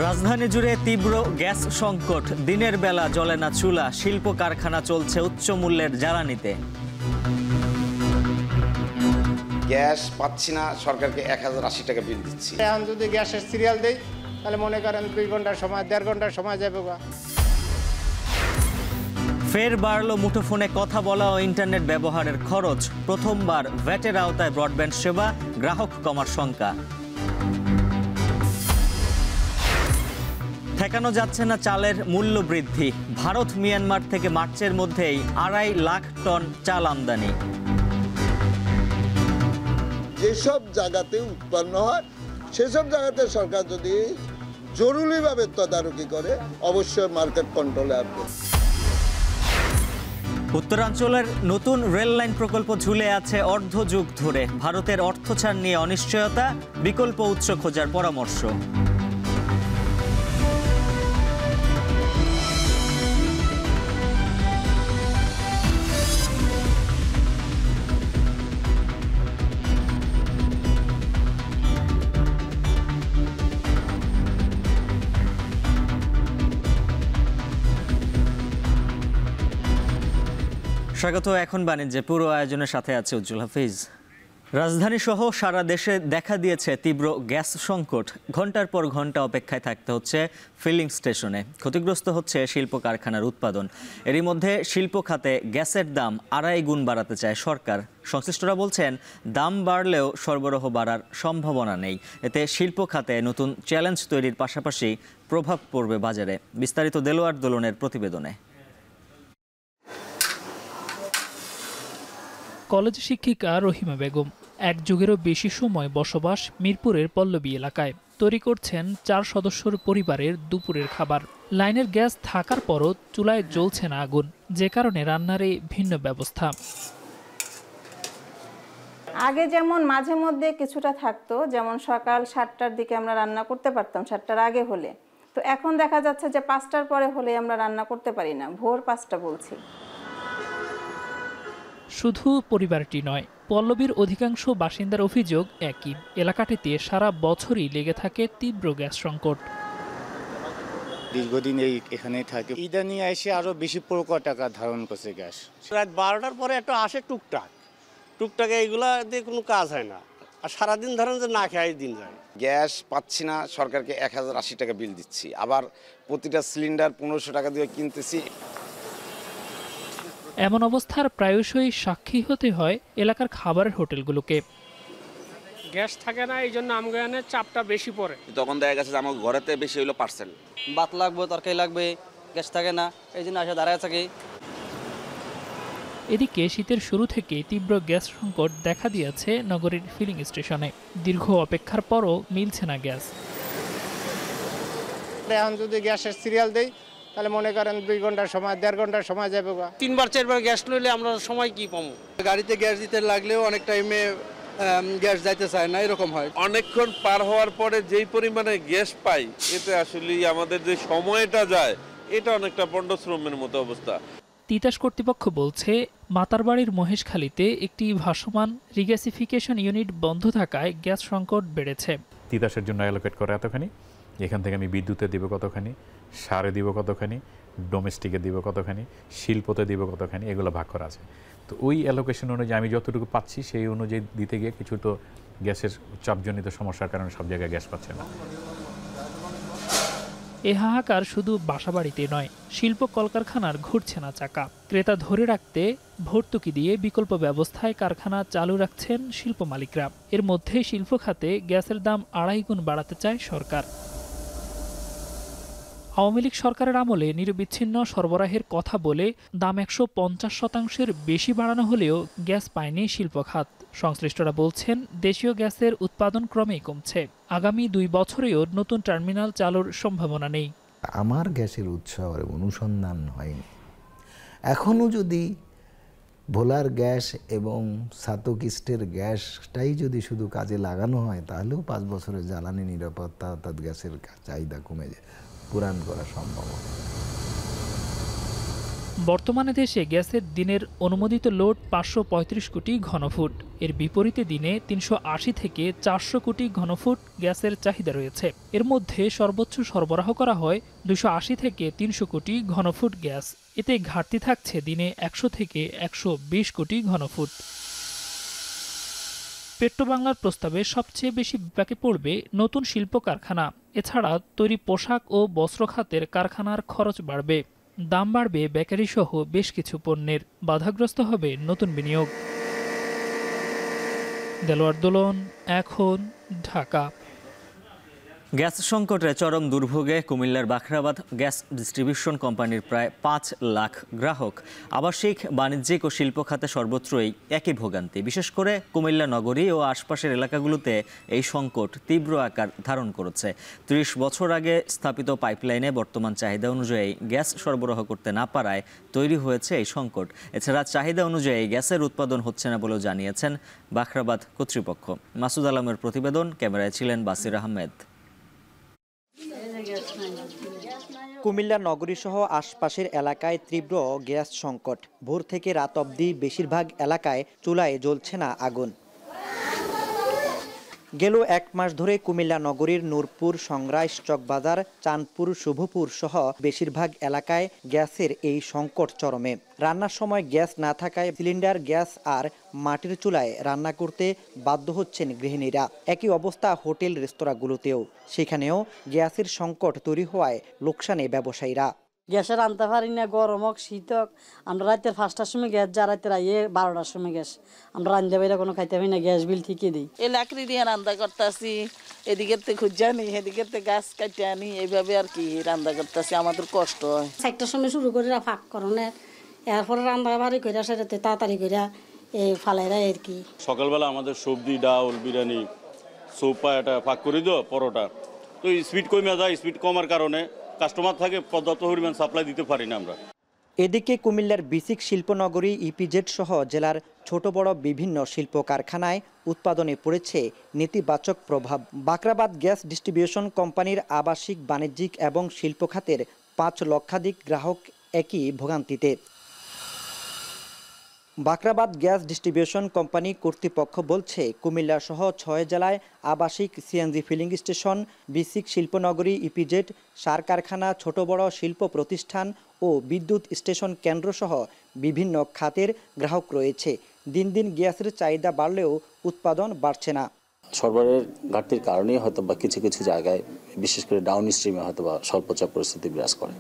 রাজধানী জুড়ে তীব্র গ্যাস সংকট, দিনের বেলা জ্বলে না চুলা, শিল্প কারখানা চলছে উচ্চ মূল্যের জ্বালানিতে। গ্যাস পাচ্ছি না, সরকারকে 1080 টাকা বিল দিচ্ছি। এখন যদি গ্যাসের সিরিয়াল দেই তাহলে মনে করেন 2 ঘন্টার সময় 1.5 ঘন্টার সময় যাবে। ফের বাড়ল মুঠোফোনে কথা বলা ও ইন্টারনেট ব্যবহারের খরচ। প্রথমবার ভ্যাটের আওতায় ব্রডব্যান্ড সেবা, গ্রাহক কমার শঙ্কা। ঠেকানো যাচ্ছে না চালের মূল্য বৃদ্ধি। ভারত মিয়ানমার থেকে মার্চের মধ্যেই 2.5 লাখ টন চাল আমদানি। যেসব জায়গাতে উৎপন্ন হয় সেসব জায়গাতে সরকার যদি জরুরিভাবে তদারকি করে অবশ্যই মার্কেট কন্ট্রোলে আসবে। উত্তরাঞ্চলের নতুন রেল লাইন প্রকল্প ঝুলে আছে অর্ধযুগ ধরে। ভারতের অর্থ ছাড় নিয়ে অনিশ্চয়তা, বিকল্প উৎস খোঁজার পরামর্শ। স্বাগত। এখন বাণিজ্যে পুরো আয়োজনের সাথে আছে উজ্জ্বল হাফিজ। রাজধানী সহ সারা দেশে দেখা দিয়েছে তীব্র গ্যাস সংকট। ঘন্টার পর ঘন্টা অপেক্ষায় থাকতে হচ্ছে ফিলিং স্টেশনে। ক্ষতিগ্রস্ত হচ্ছে শিল্প কারখানার উৎপাদন। এরই মধ্যে শিল্প খাতে গ্যাসের দাম 2.5 গুণ বাড়াতে চায় সরকার। সংশ্লিষ্টরা বলছেন, দাম বাড়লেও সরবরাহ বাড়ার সম্ভাবনা নেই। এতে শিল্প খাতে নতুন চ্যালেঞ্জ তৈরির পাশাপাশি প্রভাব পড়বে বাজারে। বিস্তারিত দেলোয়ার দোলনের প্রতিবেদনে। কলেজ শিক্ষিকা রহিমা বেগম এক যুগেরও বেশি সময় বসবাস মিরপুরের পল্লবী এলাকায়। তৈরি করছেন 4 সদস্যর পরিবারের দুপুরের খাবার। লাইনের গ্যাস থাকার পরও চুলায় জ্বলছে না আগুন, যে কারণে রান্নার এই ভিন্ন ব্যবস্থা। আগে যেমন মাঝে মধ্যে কিছুটা থাকতো, যেমন সকাল 7টার দিকে আমরা রান্না করতে পারতাম, 7টার আগে হলে। তো এখন দেখা যাচ্ছে যে 5টার পরে হলে আমরা রান্না করতে পারি না, ভোর 5টা বলছি। শুধু পরিবারটি নয়, পল্লবীর অধিকাংশ বাসিন্দার অভিযোগ একই। এলাকাটিতে সারা বছরই লেগে থাকে তীব্র গ্যাস সংকট। দীর্ঘদিন এখানেই থাকে, ইদানিং এসে আরো বেশি প্রকট আকার ধারণ করছে গ্যাস। রাত 12টার পরে একটা আসে টুকটাক এইগুলা দিয়ে কোনো কাজ হয় না। আর সারাদিন ধরেন যে না খেয়ে দিন যায়। গ্যাস পাচ্ছি না, সরকারকে 1080 টাকা বিল দিচ্ছি। আবার প্রতিটা সিলিন্ডার 1500 টাকা দিয়ে কিনতেছি। এমন অবস্থার প্রায়শই সাক্ষী হতে হয় এলাকার খাবারের হোটেলগুলোকে। গ্যাস থাকে না, এই জন্য আমগানের চাপটা বেশি পড়ে। তখন দেখা গেছে যে আমার ঘরেতে বেশি হইলো পার্সেল, ভাত লাগবে, তরকারি লাগবে, গ্যাস থাকে না, এই জন্য আসে দাঁড়ায় থাকে। এদিকে শীতের শুরু থেকে তীব্র গ্যাস সংকট দেখা দিয়েছে নগরীর ফিলিং স্টেশনে। দীর্ঘ অপেক্ষার পরও মিলছে না গ্যাস। এখন যদি গ্যাসের সিরিয়াল দেই তাহলে মনে করেন 2 ঘন্টার সময় 1.5 ঘন্টার সময় যাবে। 3-4বার গ্যাস লইলে আমরা সময় কি পাবো? গাড়িতে গ্যাস দিতে লাগলেও অনেক টাইমে গ্যাস যাইতে চায় না, এরকম হয়। অনেকক্ষণ পার হওয়ার পরে যেই পরিমাণে গ্যাস পাই, এতে আসলে আমাদের যে সময়টা যায়, এটা অনেকটা পণ্ডশ্রমের মতো অবস্থা। তিতাস কর্তৃপক্ষ বলছে, মাতারবাড়ির মহেশখালীতে একটি ভাসমান রিগ্যাসিফিকেশন ইউনিট বন্ধ থাকায় গ্যাস সংকট বেড়েছে। তিতাসের জন্য অ্যালোকেট করে এতখানি, এখান থেকে আমি বিদ্যুতে দিব কতখানি, সারে দিব কতখানি, ডোমেস্টিকে দিব কতখানি, শিল্পতে দিব কতখানি, এগুলো ভাগ করা আছে। তো ওই অ্যালোকেশন অনুযায়ী আমি যতটুকু পাচ্ছি সেই অনুযায়ী দিতে গিয়ে কিছু তো গ্যাসের চাপজনিত সমস্যার কারণে সব জায়গায় গ্যাস পাচ্ছে না। এ হাহাকার শুধু বাসাবাড়িতে নয়, শিল্প কলকারখানার ঘুরছে না চাকা। ক্রেতা ধরে রাখতে ভর্তুকি দিয়ে বিকল্প ব্যবস্থায় কারখানা চালু রাখছেন শিল্প মালিকরা। এর মধ্যে শিল্প খাতে গ্যাসের দাম 2.5 গুণ বাড়াতে চায় সরকার। আওয়ামী লীগ সরকারের আমলে নিরবিচ্ছিন্ন সরবরাহের কথা বলে দাম 150% বেশি বাড়ানো হলেও গ্যাস পায়নি শিল্প খাত। সংশ্লিষ্টরা বলছেন, দেশীয় গ্যাসের উৎপাদন ক্রমেই কমছে। আগামী 2 বছরেও নতুন টার্মিনাল চালুর সম্ভাবনা নেই। আমার গ্যাসের উৎস অনুসন্ধান হয়নি। এখনও যদি ভোলার গ্যাস এবং সাতক ইস্টের গ্যাসটাই যদি শুধু কাজে লাগানো হয়, তাহলেও 5 বছরের জ্বালানি নিরাপত্তা অর্থাৎ গ্যাসের চাহিদা কমে যায়, পূরণ করা সম্ভব। বর্তমানে দেশে গ্যাসের দিনের অনুমোদিত লোড 535 কোটি ঘনফুট। এর বিপরীতে দিনে 380 থেকে 400 কোটি ঘনফুট গ্যাসের চাহিদা রয়েছে। এর মধ্যে সর্বোচ্চ সরবরাহ করা হয় 280 থেকে 300 কোটি ঘনফুট গ্যাস। এতে ঘাটতি থাকছে দিনে 100 থেকে 120 কোটি ঘনফুট। পেট্রোবাংলার প্রস্তাবে সবচেয়ে বেশি বিপাকে পড়বে নতুন শিল্প কারখানা। এছাড়া তৈরি পোশাক ও বস্ত্র খাতের কারখানার খরচ বাড়বে, দাম বাড়বে বেকারি সহ বেশ কিছু পণ্যের, বাধাগ্রস্ত হবে নতুন বিনিয়োগ। দেলোয়ার দোলন, এখন, ঢাকা। গ্যাস সংকটে চরম দুর্ভোগে কুমিল্লার বাখরাবাদ গ্যাস ডিস্ট্রিবিউশন কোম্পানির প্রায় 5 লাখ গ্রাহক। আবাসিক, বাণিজ্যিক ও শিল্প খাতে সর্বত্রই একই ভোগান্তি। বিশেষ করে কুমিল্লা নগরী ও আশপাশের এলাকাগুলোতে এই সংকট তীব্র আকার ধারণ করেছে। 30 বছর আগে স্থাপিত পাইপলাইনে বর্তমান চাহিদা অনুযায়ী গ্যাস সরবরাহ করতে না পারায় তৈরি হয়েছে এই সংকট। এছাড়া চাহিদা অনুযায়ী গ্যাসের উৎপাদন হচ্ছে না বলেও জানিয়েছেন বাখরাবাদ কর্তৃপক্ষ। মাসুদ আলমের প্রতিবেদন, ক্যামেরায় ছিলেন বাসির আহমেদ। কুমিল্লা নগরীসহ আশপাশের এলাকায় তীব্র গ্যাস সংকট। ভোর থেকে রাত অবধি বেশিরভাগ এলাকায় চুলায় জ্বলছে না আগুন। গেল 1 মাস ধরে কুমিল্লা নগরীর নূরপুর, সংগ্রাস, চকবাজার, চাঁদপুর, শুভপুর সহ বেশিরভাগ এলাকায় গ্যাসের এই সংকট চরমে। রান্নার সময় গ্যাস না থাকায় সিলিন্ডার গ্যাস আর মাটির চুলায় রান্না করতে বাধ্য হচ্ছেন গৃহিণীরা। একই অবস্থা হোটেল রেস্তোরাঁগুলোতেও। সেখানেও গ্যাসের সংকট তৈরি হওয়ায় লোকসানে ব্যবসায়ীরা। গ্যাসে রান্নতে পারি না, গরম হোক শীত হোক। আমরা রাতের 5টার সময় গ্যাস, যা রাতের 12টার সময় গ্যাস। আমরা রান্ধতে পারি কোনো খাইতে পারি না, গ্যাস বিল ঠিকই দিই। এই লাকড়ি দিয়ে রান্না করতেছি, এদিকের থেকে খুঁজে আনি, এদিকের থেকে গাছ কাটে আনি, এইভাবে আর কি রান্না করতেছি। আমাদের কষ্ট হয়। 4টার সময় শুরু করে ফাঁক করনে, এরপরে রান্না বাড়ি করে সেটাতে তাড়াতাড়ি করে এই ফালাইরা আর কি। সকালবেলা আমাদের সবজি, ডাউল, বিরিয়ানি, সুপা, এটা ফাঁক করে দিও পরোটা। তো স্পিড কমে যায়, স্পিড কমার কারণে কাস্টমার থাকে, পর্যাপ্ত পরিমাণ সাপ্লাই দিতে পারি না আমরা। এদিকে কুমিল্লার বিসিক শিল্পনগরী, ইপিজেড সহ জেলার ছোট বড় বিভিন্ন শিল্প কারখানায় উৎপাদনে পড়েছে নেতিবাচক প্রভাব। বাখরাবাদ গ্যাস ডিস্ট্রিবিউশন কোম্পানির আবাসিক, বাণিজ্যিক এবং শিল্প খাতের 5 লক্ষাধিক গ্রাহক একই ভোগান্তিতে। বাখরাবাদ গ্যাস ডিস্ট্রিবিউশন কোম্পানি কর্তৃপক্ষ বলছে, কুমিল্লা সহ 6 জেলায় আবাসিক, সিএনজি ফিলিং স্টেশন, বিসিক শিল্পনগরী, ইপিজেড, সার কারখানা, ছোট বড় শিল্প প্রতিষ্ঠান ও বিদ্যুৎ স্টেশন কেন্দ্র সহ বিভিন্ন খাতের গ্রাহক রয়েছে। দিন দিন গ্যাসের চাহিদা বাড়লেও উৎপাদন বাড়ছে না। সরবরাহের ঘাটতির কারণেই হয়তো বা কিছু কিছু জায়গায়, বিশেষ করে ডাউন স্ট্রিমে হয়তো বা স্বল্পচাপ পরিস্থিতি বিরাজ করে।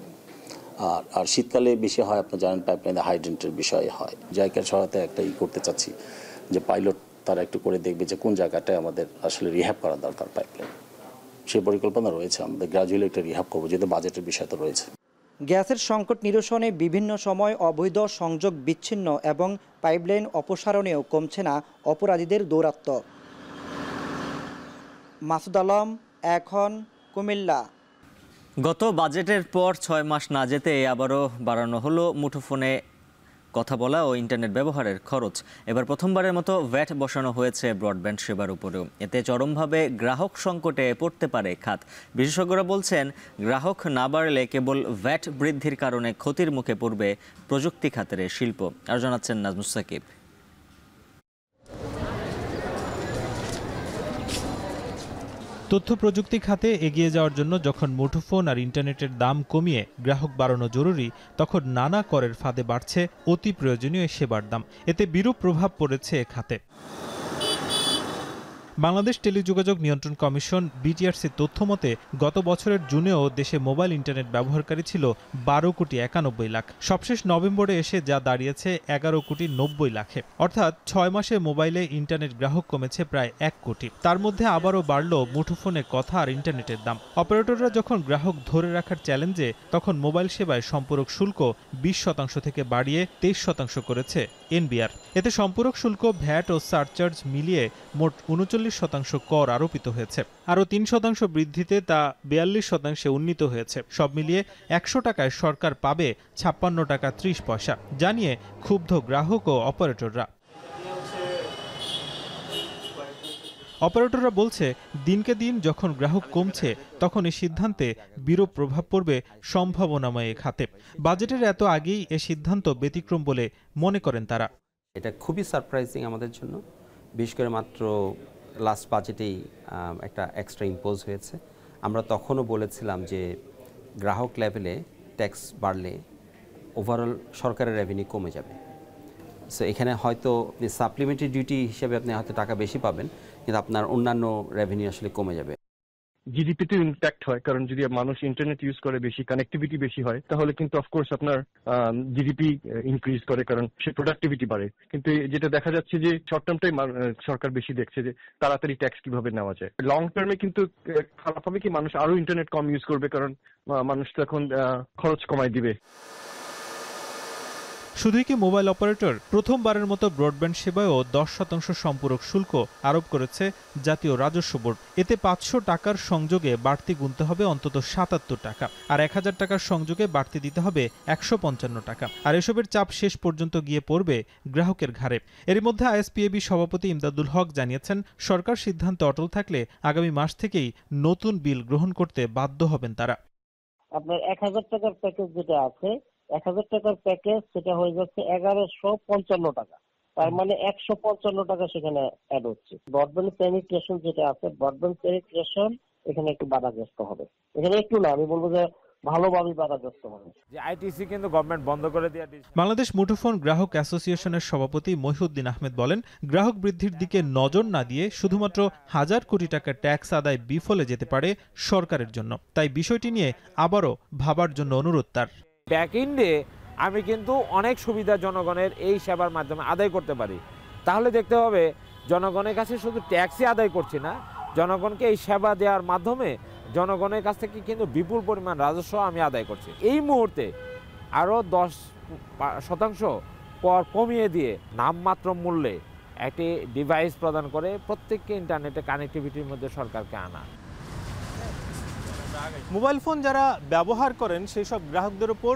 আর শীতকালে বেশি হয়, আপনার জানেন পাইপলাইনে হাইড্রেন্টের বিষয় হয়। জায়গার সহায়তায় একটা করতে চাচ্ছি যে পাইলট তারা একটু করে দেখবে যে কোন জায়গাটায় আমাদের আসলে রিহ্যাব করা দরকার পাইপলাইন। সেই পরিকল্পনা রয়েছে, আমাদের গ্র্যাজুয়ালি একটা রিহ্যাব করবো, যেহেতু বাজেটের বিষয় তো রয়েছে। গ্যাসের সংকট নিরসনে বিভিন্ন সময় অবৈধ সংযোগ বিচ্ছিন্ন এবং পাইপলাইন অপসারণেও কমছে না অপরাধীদের দৌরাত্ম্য। মাসুদ আলম, এখন, কুমিল্লা। গত বাজেটের পর 6 মাস না যেতে আবারও বাড়ানো হলো মুঠোফোনে কথা বলা ও ইন্টারনেট ব্যবহারের খরচ। এবার প্রথমবারের মতো ভ্যাট বসানো হয়েছে ব্রডব্যান্ড সেবার উপরেও। এতে চরমভাবে গ্রাহক সংকটে পড়তে পারে খাত। বিশেষজ্ঞরা বলছেন, গ্রাহক না বাড়লে কেবল ভ্যাট বৃদ্ধির কারণে ক্ষতির মুখে পড়বে প্রযুক্তি খাতের শিল্প। আর জানাচ্ছেন নাজমুস সাকিব। তথ্য প্রযুক্তি খাতে এগিয়ে যাওয়ার জন্য যখন মুঠোফোন আর ইন্টারনেটের দাম কমিয়ে গ্রাহক বাড়ানো জরুরি, তখন নানা করের ফাঁদে বাড়ছে অতি প্রয়োজনীয় সেবার দাম। এতে বিরূপ প্রভাব পড়েছে এ খাতে। বাংলাদেশ টেলিযোগাযোগ নিয়ন্ত্রণ কমিশন বিটিআরসির তথ্য মতে গত বছরের জুনেও দেশে মোবাইল ইন্টারনেট ব্যবহারকারী ছিল 12,91,00,000 লাখ। সবশেষ নভেম্বরে এসে যা দাঁড়িয়েছে 11,90,00,000 লাখে। অর্থাৎ 6 মাসে মোবাইলে ইন্টারনেট গ্রাহক কমেছে প্রায় 1 কোটি। তার মধ্যে আবারও বাড়ল মুঠোফোনে কথা আর ইন্টারনেটের দাম। অপারেটররা যখন গ্রাহক ধরে রাখার চ্যালেঞ্জে, তখন মোবাইল সেবায় সম্পূরক শুল্ক 20% থেকে বাড়িয়ে 23% করেছে এনবিআর। এতে সম্পূরক শুল্ক, ভ্যাট ও সারচার্জ মিলিয়ে মোট 39% কর আরোপিত হয়েছে। আরও 3% বৃদ্ধিতে তা 42% উন্নীত হয়েছে। সব মিলিয়ে 100 টাকায় সরকার পাবে 56 টাকা 30 পয়সা, জানিয়ে ক্ষুব্ধ গ্রাহক ও অপারেটররা। অপারেটররা বলছে দিনকে দিন যখন গ্রাহক কমছে তখন এই সিদ্ধান্তে বিরূপ প্রভাব পড়বে সম্ভাবনাময় খাতে। বাজেটের এত আগেই এ সিদ্ধান্ত ব্যতিক্রম বলে মনে করেন তারা। এটা খুবই সারপ্রাইজিং আমাদের জন্য, বিশেষ করে মাত্র লাস্ট বাজেটেই একটা এক্সট্রা ইম্পোজ হয়েছে। আমরা তখনও বলেছিলাম যে গ্রাহক লেভেলে ট্যাক্স বাড়লে ওভারঅল সরকারের রেভিনিউ কমে যাবে। সো এখানে হয়তো সাপ্লিমেন্টারি ডিউটি হিসেবে আপনি হয়তো টাকা বেশি পাবেন, কিন্তু আপনার অন্যান্য রেভিনিউ আসলে কমে যাবে। জিডিপিতে ইম্প্যাক্ট হয়, কারণ যদি মানুষ ইন্টারনেট ইউজ করে, বেশি কানেক্টিভিটি বেশি হয়, তাহলে কিন্তু অফকোর্স আপনার জিডিপি ইনক্রিজ করে, কারণ সে প্রোডাক্টিভিটি বাড়ে। কিন্তু যেটা দেখা যাচ্ছে যে শর্ট টার্মটাই সরকার বেশি দেখছে যে তাড়াতাড়ি ট্যাক্স কিভাবে নেওয়া যায়। লং টার্মে কিন্তু খারাপ হবে কি, মানুষ আরো ইন্টারনেট কম ইউজ করবে, কারণ মানুষ তো এখন খরচ কমায় দিবে। শুধুই কি মোবাইল অপারেটর, প্রথমবারের মতো ব্রডব্যান্ড সেবায়ও 10% সম্পূরক শুল্ক আরোপ করেছে জাতীয় রাজস্ব বোর্ড। এতে 500 টাকার সংযোগে বাড়তি গুনতে হবে অন্তত 77 টাকা, আর 1000 টাকার সংযোগে বাড়তি দিতে হবে 155 টাকা। আর এসবের চাপ শেষ পর্যন্ত গিয়ে পড়বে গ্রাহকের ঘাড়ে। এর মধ্যে আইএসপিএবি সভাপতি ইমদাদুল হক জানিয়েছেন, সরকার সিদ্ধান্তে অটল থাকলে আগামী মাস থেকেই নতুন বিল গ্রহণ করতে বাধ্য হবেন তারা। আপনার 1000 টাকার প্যাকেজ যেটা আছে, 1000 টাকার প্যাকেজ সেটা হয়ে যাচ্ছে 1155 টাকা, তার মানে 155 টাকা সেখানে অ্যাড হচ্ছে। ব্রডব্যান্ড পেনিট্রেশন যেটা আছে, ব্রডব্যান্ড পেনিট্রেশন এখানে একটু বাধাগ্রস্ত হবে। এখানে একটু না, আমি বলবো যে ভালোভাবে বাধাগ্রস্ত হবে। যে আইটিসি কিন্তু গভর্নমেন্ট বন্ধ করে দিয়ে। বাংলাদেশ মুঠোফোন গ্রাহক অ্যাসোসিয়েশনের সভাপতি মহিউদ্দিন আহমেদ বলেন, গ্রাহক বৃদ্ধির দিকে নজর না দিয়ে শুধুমাত্র 1000 কোটি টাকা ট্যাক্স আদায় বিফলে যেতে পারে সরকারের জন্য। তাই বিষয়টি নিয়ে আবারও ভাবার জন্য অনুরোধ তার। ব্যাকএন্ডে আমি কিন্তু অনেক সুবিধা জনগণের এই সেবার মাধ্যমে আদায় করতে পারি। তাহলে দেখতে হবে জনগণের কাছে শুধু ট্যাক্সই আদায় করছি না, জনগণকে এই সেবা দেওয়ার মাধ্যমে জনগণের কাছ থেকে কিন্তু বিপুল পরিমাণ রাজস্ব আমি আদায় করছি। এই মুহূর্তে আরও 10% কর কমিয়ে দিয়ে নামমাত্র মূল্যে একটি ডিভাইস প্রদান করে প্রত্যেককে ইন্টারনেটে কানেক্টিভিটির মধ্যে সরকারকে আনা। মোবাইল ফোন যারা ব্যবহার করেন সেই সব গ্রাহকদের উপর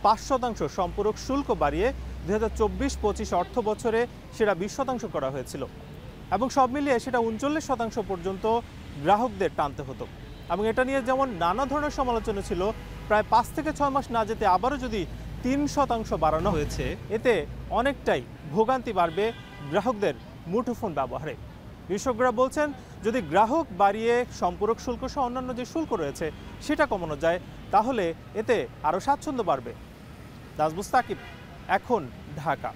5% সম্পূরক শুল্ক বাড়িয়ে 2024-25 অর্থ বছরে সেটা 20% করা হয়েছিল, এবং সব মিলিয়ে সেটা 39% পর্যন্ত গ্রাহকদের টানতে হতো। এবং এটা নিয়ে যেমন নানা ধরনের সমালোচনা ছিল, প্রায় 5 থেকে 6 মাস না যেতে আবারও যদি 3% বাড়ানো হয়েছে, এতে অনেকটাই ভোগান্তি বাড়বে গ্রাহকদের মুঠোফোন ব্যবহারে। বিশেষজ্ঞরা বলছেন, যদি গ্রাহক বাড়িয়ে সম্পূরক শুল্ক সহ অন্যান্য যে শুল্ক রয়েছে সেটা কমানো যায়, তাহলে এতে আরও স্বাচ্ছন্দ্য বাড়বে। নাজমুস তাকিব, এখন, ঢাকা।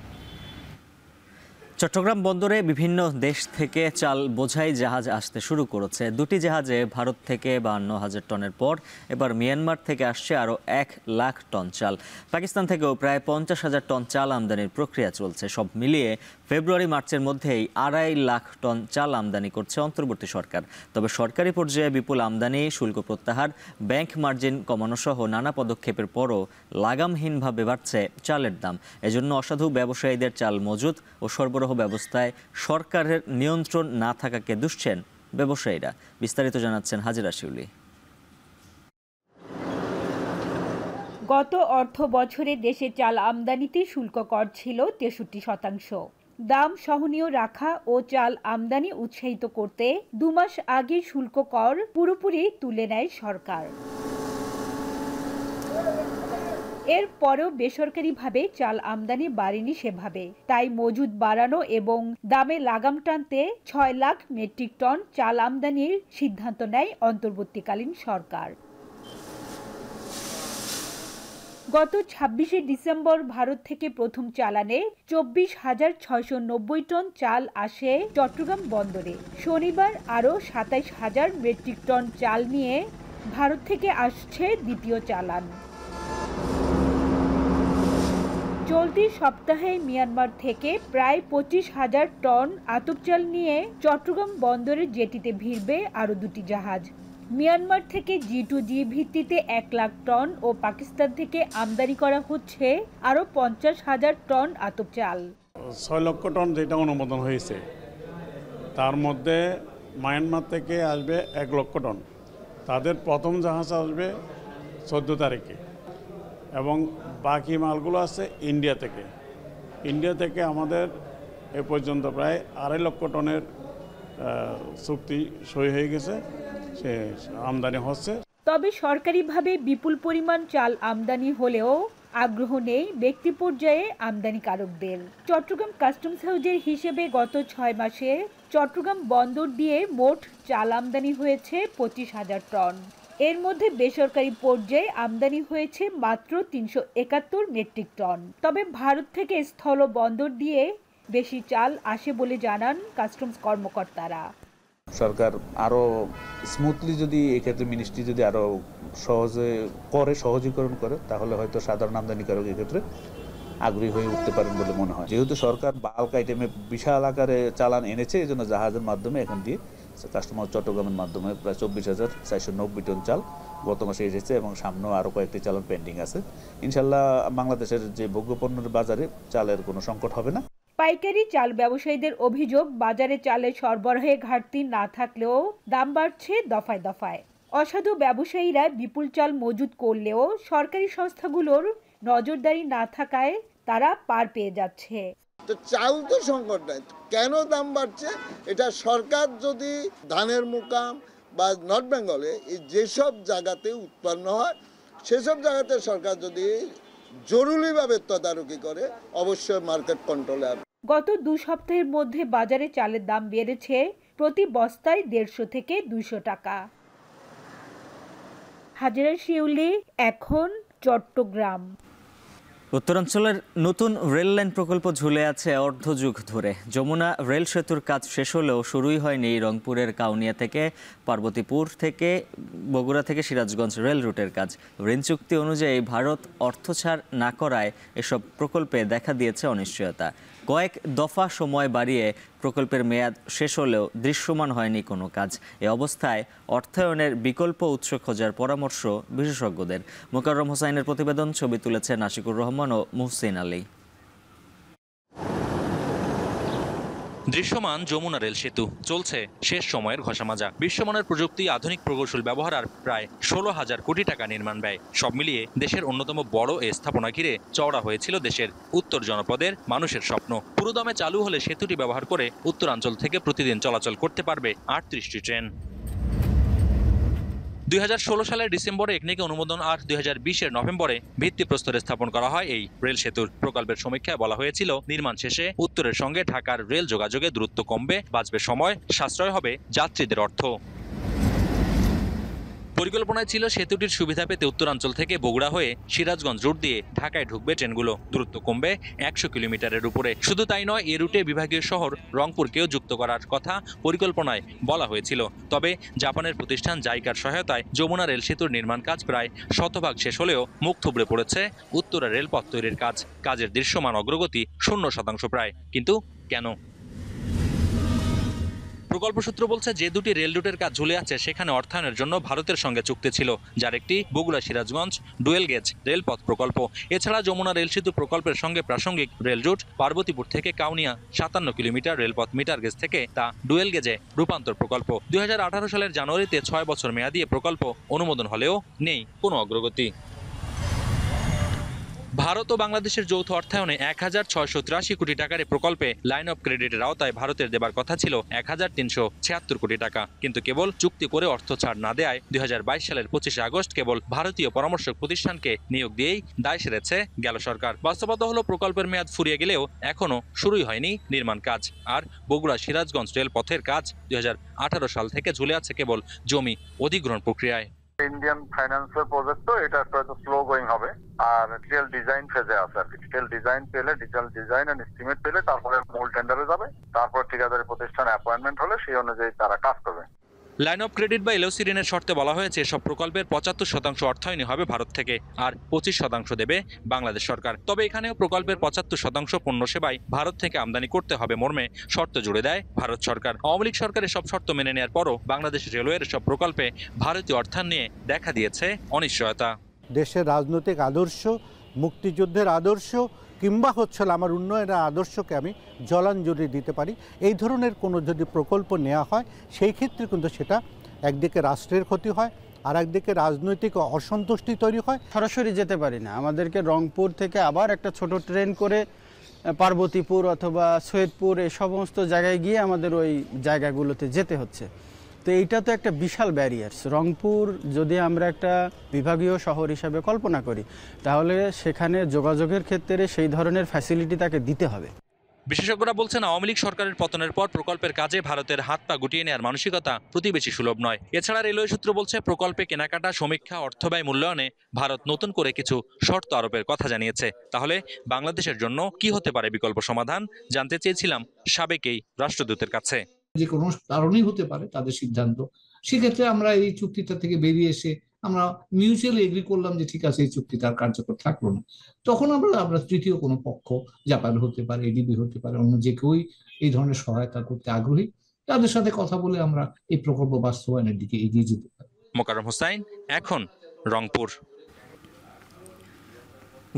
চট্টগ্রাম বন্দরে বিভিন্ন দেশ থেকে চাল বোঝাই জাহাজ আসতে শুরু করেছে। দুটি জাহাজে ভারত থেকে 52,000 টনের পর এবার মিয়ানমার থেকে আসছে আরও 1 লাখ টন চাল। পাকিস্তান থেকেও প্রায় 50,000 টন চাল আমদানির প্রক্রিয়া চলছে। সব মিলিয়ে ফেব্রুয়ারি-মার্চের মধ্যেই 2.5 লাখ টন চাল আমদানি করছে অন্তর্বর্তী সরকার। তবে সরকারি পর্যায়ে বিপুল আমদানি, শুল্ক প্রত্যাহার, ব্যাংক মার্জিন কমানো সহ নানা পদক্ষেপের পরও লাগামহীনভাবে বাড়ছে চালের দাম। এজন্য অসাধু ব্যবসায়ীদের চাল মজুত ও সরবরাহ ব্যবস্থায় সরকারের নিয়ন্ত্রণ না থাকাকে দুষছেন ব্যবসায়ীরা। বিস্তারিত জানাচ্ছেন হাজিরা শিউলি। গত অর্থ বছরে দেশে চাল আমদানিতে শুল্ক কর ছিল 63%। দাম সহনীয় রাখা ও চাল আমদানি উৎসাহিত করতে 2 মাস আগে শুল্ক কর পুরোপুরি তুলে নেয় সরকার। এরপরও বেসরকারিভাবে চাল আমদানি বাড়েনি সেভাবে, তাই মজুদ বাড়ানো এবং দামে লাগাম টানতে 6 লাখ মেট্রিক টন চাল আমদানির সিদ্ধান্ত নেয় অন্তর্বর্তীকালীন সরকার। গত 26শে ডিসেম্বর ভারত থেকে প্রথম চালানে 24,690 টন চাল আসে চট্টগ্রাম বন্দরে। শনিবার আরও 27,000 মেট্রিক টন চাল নিয়ে ভারত থেকে আসছে দ্বিতীয় চালান। চলতি সপ্তাহে মিয়ানমার থেকে প্রায় 25,000 টন আতপ চাল নিয়ে চট্টগ্রাম বন্দরের জেটিতে ভিড়বে আরও 2টি জাহাজ। মিয়ানমার থেকে G2G ভিত্তিতে 1 লাখ টন ও পাকিস্তান থেকে আমদানি করা হচ্ছে আরও 50,000 টন আতপ চাল। 6 লক্ষ টন যেটা অনুমোদন হয়েছে, তার মধ্যে মায়ানমার থেকে আসবে 1 লক্ষ টন। তাদের প্রথম জাহাজ আসবে 14 তারিখে, এবং বাকি মালগুলো আছে ইন্ডিয়া থেকে। ইন্ডিয়া থেকে আমাদের এ পর্যন্ত প্রায় 2.5 লক্ষ টনের চুক্তি সই হয়ে গেছে, সে আমদানি হচ্ছে। তবে সরকারিভাবে বিপুল পরিমাণ চাল আমদানি হলেও আগ্রহ নেই ব্যক্তি পর্যায়ে আমদানিকারকদের। চট্টগ্রাম কাস্টমস হাউজের হিসেবে গত 6 মাসে চট্টগ্রাম বন্দর দিয়ে মোট চাল আমদানি হয়েছে 25,000 টন। এর মধ্যে বেসরকারি পর্যায়ে আমদানি হয়েছে মাত্র 371 মেট্রিক টন। তবে ভারত থেকে স্থল বন্দর দিয়ে বেশি চাল আসে বলে জানান কাস্টমস কর্মকর্তারা। সরকার আরো স্মুথলি যদি এক্ষেত্রে মিনিস্ট্রি যদি আরো সহজীকরণ করে তাহলে হয়তো সাধারণ আমদানিকারক এক্ষেত্রে আগ্রহী হয়ে উঠতে পারেন বলে মনে হয়। যেহেতু সরকার বাল্ক আইটেমে বিশাল আকারে চালান এনেছে, এই জন্য জাহাজের মাধ্যমে এখান দিয়ে কাস্টমার চট্টগ্রামের মাধ্যমে প্রায় 24,490 টন চাল গত মাসে এসেছে এবং সামনেও আরও কয়েকটি চালান পেন্ডিং আছে। ইনশাল্লাহ বাংলাদেশের যে ভোগ্যপণ্যের বাজারে চালের কোনো সংকট হবে না। পাইকারি চাল ব্যবসায়ীদের অভিযোগ, বাজারে চালের সরবরাহে ঘাটতি না থাকলেও দাম বাড়ছে দফায় দফায়। অসাধু ব্যবসায়ীরা বিপুল চাল মজুত করলেও সরকারি সংস্থাগুলোর নজরদারি না থাকায় তারা পার পেয়ে যাচ্ছে। তো চাল তো সংকট নাই, কেন দাম বাড়ছে? এটা সরকার যদি ধানের মুকাম বা নর্থ বেঙ্গলে যেসব জায়গাতে উৎপন্ন হয় সেসব জায়গাতে সরকার যদি জরুরিভাবে তদারকি করে অবশ্যই মার্কেট কন্ট্রোলে আসবে। গত 2 সপ্তাহের মধ্যে বাজারে চালের দাম বেড়েছে প্রতি বস্তায় 150 থেকে 200 টাকা। হাজেরা শিউলি, এখন চট্টগ্রাম। উত্তরাঞ্চলের নতুন রেল লাইন প্রকল্প ঝুলে আছে অর্ধযুগ ধরে। যমুনা রেল সেতুর কাজ শেষ হলেও শুরুই হয়নি রংপুরের কাউনিয়া থেকে পার্বতীপুর থেকে বগুড়া থেকে সিরাজগঞ্জ রেল রুটের কাজ। ঋণ চুক্তি অনুযায়ী ভারত অর্থ ছাড় না করায় এসব প্রকল্পে দেখা দিয়েছে অনিশ্চয়তা। কয়েক দফা সময় বাড়িয়ে প্রকল্পের মেয়াদ শেষ হলেও দৃশ্যমান হয়নি কোনো কাজ। এ অবস্থায় অর্থায়নের বিকল্প উৎস খোঁজার পরামর্শ বিশেষজ্ঞদের। মোকাররম হোসাইনের প্রতিবেদন, ছবি তুলেছেন আশিকুর রহমান ও মুহসিন আলী। দৃশ্যমান যমুনা রেল সেতু, চলছে শেষ সময়ের ঘষামাজা। বিশ্বমানের প্রযুক্তি, আধুনিক প্রকৌশল ব্যবহার আর প্রায় 16,000 কোটি টাকা নির্মাণ ব্যয়। সব মিলিয়ে দেশের অন্যতম বড় এ স্থাপনা ঘিরে চওড়া হয়েছিল দেশের উত্তর জনপদের মানুষের স্বপ্ন। পুরোদমে চালু হলে সেতুটি ব্যবহার করে উত্তরাঞ্চল থেকে প্রতিদিন চলাচল করতে পারবে 38টি ট্রেন। 2016 সালের ডিসেম্বরে একনেকে অনুমোদন আর 2020-এর নভেম্বরে ভিত্তিপ্রস্তর স্থাপন করা হয় এই রেল সেতুর। প্রকল্পের সমীক্ষায় বলা হয়েছিল নির্মাণ শেষে উত্তরের সঙ্গে ঢাকার রেল যোগাযোগে দূরত্ব কমবে, বাঁচবে সময়, সাশ্রয় হবে যাত্রীদের অর্থ। পরিকল্পনায় ছিল সেতুটির সুবিধা পেতে উত্তরাঞ্চল থেকে বগুড়া হয়ে সিরাজগঞ্জ রুট দিয়ে ঢাকায় ঢুকবে ট্রেনগুলো। দূরত্ব কমবে 100 কিলোমিটারের উপরে। শুধু তাই নয়, এ রুটে বিভাগীয় শহর রংপুরকেও যুক্ত করার কথা পরিকল্পনায় বলা হয়েছিল। তবে জাপানের প্রতিষ্ঠান জাইকার সহায়তায় যমুনা রেল সেতুর নির্মাণ কাজ প্রায় 100% শেষ হলেও মুখ থুবড়ে পড়েছে উত্তরা রেলপথ তৈরির কাজ। কাজের দৃশ্যমান অগ্রগতি 0% প্রায়। কিন্তু কেন? প্রকল্প সূত্র বলছে, যে দুটি রেল রুটের কাজ ঝুলে আছে সেখানে অর্থায়নের জন্য ভারতের সঙ্গে চুক্তি ছিল, যার একটি বগুড়া সিরাজগঞ্জ ডুয়েল গেজ রেলপথ প্রকল্প। এছাড়া যমুনা রেল সেতু প্রকল্পের সঙ্গে প্রাসঙ্গিক রেল রুট পার্বতীপুর থেকে কাউনিয়া 57 কিলোমিটার রেলপথ মিটার গেজ থেকে তা ডুয়েল গেজে রূপান্তর প্রকল্প। 2018 সালের জানুয়ারিতে 6 বছর মেয়াদি প্রকল্প অনুমোদন হলেও নেই কোনো অগ্রগতি। ভারত ও বাংলাদেশের যৌথ অর্থায়নে 1,683 কোটি টাকার এই প্রকল্পে লাইন অফ ক্রেডিটের আওতায় ভারতের দেবার কথা ছিল 1,376 কোটি টাকা। কিন্তু কেবল চুক্তি করে অর্থ ছাড় না দেয় 2022 সালের 25 আগস্ট কেবল ভারতীয় পরামর্শক প্রতিষ্ঠানকে নিয়োগ দিয়েই দায় সেরেছে গেল সরকার। বাস্তবতা হলো প্রকল্পের মেয়াদ ফুরিয়ে গেলেও এখনো শুরুই হয়নি নির্মাণ কাজ। আর বগুড়া সিরাজগঞ্জ রেলপথের কাজ 2018 সাল থেকে ঝুলে আছে কেবল জমি অধিগ্রহণ প্রক্রিয়ায়। ইন্ডিয়ান ফাইন্যান্সের প্রজেক্ট, তো এটা একটু স্লো গোয়িং হবে আর ডিটেল ডিজাইন ফেজে আছে আর কি। ডিটেল ডিজাইন পেলে, ডিটেল ডিজাইন এন্ড এস্টিমেট পেলে তারপরে মূল টেন্ডারে যাবে, তারপর ঠিকাদারি প্রতিষ্ঠান অ্যাপয়েন্টমেন্ট হলে সেই অনুযায়ী তারা কাজ করবে। লাইন অফ ক্রেডিট বা এলওসি ঋণের শর্তে বলা হয়েছে সব প্রকল্পের 75% অর্থায়নই হবে ভারত থেকে আর 25% দেবে বাংলাদেশ সরকার। তবে এখানেও প্রকল্পের 75% পণ্য সেবায় ভারত থেকে আমদানি করতে হবে মর্মে শর্ত জুড়ে দেয় ভারত সরকার। আওয়ামী লীগ সরকারের সব শর্ত মেনে নেওয়ার পরও বাংলাদেশ রেলওয়ের সব প্রকল্পে ভারতীয় অর্থায়ন নিয়ে দেখা দিয়েছে অনিশ্চয়তা। দেশের রাজনৈতিক আদর্শ, মুক্তিযুদ্ধের আদর্শ কিংবা হচ্ছিল আমার উন্নয়নের আদর্শকে আমি জলাঞ্জলি দিতে পারি, এই ধরনের কোনো যদি প্রকল্প নেওয়া হয় সেই ক্ষেত্রে কিন্তু সেটা একদিকে রাষ্ট্রের ক্ষতি হয় আর একদিকে রাজনৈতিক অসন্তুষ্টি তৈরি হয়। সরাসরি যেতে পারি না, আমাদেরকে রংপুর থেকে আবার একটা ছোট ট্রেন করে পার্বতীপুর অথবা সৈয়দপুর এই সমস্ত জায়গায় গিয়ে আমাদের ওই জায়গাগুলোতে যেতে হচ্ছে। তো এইটা তো একটা বিশাল ব্যারিয়ার। রংপুর যদি আমরা একটা বিভাগীয় শহর হিসাবে কল্পনা করি, তাহলে সেখানে যোগাযোগের ক্ষেত্রে সেই ধরনের ফ্যাসিলিটি তাকে দিতে হবে। বিশেষজ্ঞরা বলছেন, আওয়ামী লীগ সরকারের পতনের পর প্রকল্পের কাজে ভারতের হাত পা গুটিয়ে নেওয়ার মানসিকতা প্রতিবেশী সুলভ নয়। এছাড়া রেলওয়ে সূত্র বলছে, প্রকল্পে কেনাকাটা, সমীক্ষা, অর্থব্যয় মূল্যায়নে ভারত নতুন করে কিছু শর্ত আরোপের কথা জানিয়েছে। তাহলে বাংলাদেশের জন্য কি হতে পারে বিকল্প সমাধান, জানতে চেয়েছিলাম সাবেক এই রাষ্ট্রদূতের কাছে। যে কোনো কারণেই হতে পারে তাদের সিদ্ধান্ত, সেক্ষেত্রে আমরা এই চুক্তিটা থেকে বেরিয়ে এসে আমরা মিউচুয়ালি এগ্রি করলাম যে ঠিক আছে এই চুক্তিটা আর কার্যকর থাকলো না, তখন আমরা তৃতীয় কোনো পক্ষ, জাপান হতে পারে, এডিবি হতে পারে, অন্য যে কেউই এই ধরনের সহায়তা করতে আগ্রহী, তাদের সাথে কথা বলে আমরা এই প্রকল্প বাস্তবায়নের দিকে এগিয়ে যেতে পারি। মোকাররম হোসাইন, এখন রংপুর।